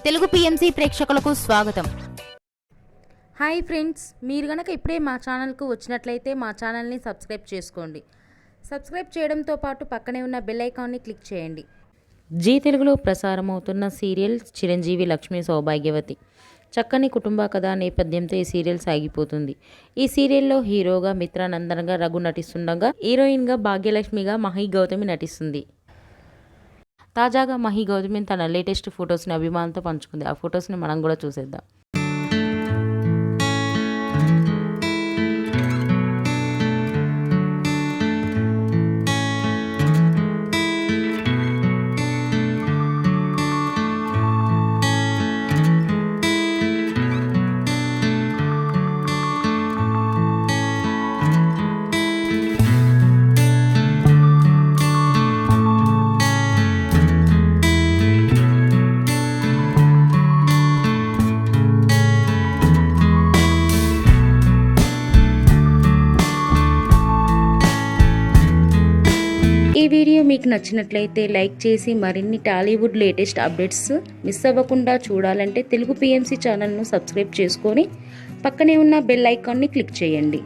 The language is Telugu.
తెలుగు పిఎంసి ప్రేక్షకులకు స్వాగతం. హాయ్ ఫ్రెండ్స్, మీరు గనక ఇప్పుడే మా ఛానల్కు వచ్చినట్లయితే మా ఛానల్ని సబ్స్క్రైబ్ చేసుకోండి. సబ్స్క్రైబ్ చేయడంతో పాటు పక్కనే ఉన్న బెల్ ఐకాన్ని క్లిక్ చేయండి. జీ తెలుగులో ప్రసారమవుతున్న సీరియల్ చిరంజీవి లక్ష్మీ సౌభాగ్యవతి. చక్కని కుటుంబ కథ నేపథ్యంతో ఈ సీరియల్ సాగిపోతుంది. ఈ సీరియల్లో హీరోగా మిత్రానందన్గా రఘు నటిస్తుండగా, హీరోయిన్గా భాగ్యలక్ష్మిగా మహి గౌతమి నటిస్తుంది. తాజాగా మహి గౌతమి తన లేటెస్ట్ ఫొటోస్ని అభిమానులతో పంచుకుంది. ఆ ఫొటోస్ని మనం కూడా చూసేద్దాం. ఈ వీడియో మీకు నచ్చినట్లయితే లైక్ చేసి మరిన్ని టాలీవుడ్ లేటెస్ట్ అప్డేట్స్ మిస్ అవ్వకుండా చూడాలంటే తెలుగు పిఎంసి ఛానల్ను సబ్స్క్రైబ్ చేసుకొని పక్కనే ఉన్న బెల్ ఐకాన్ని క్లిక్ చేయండి.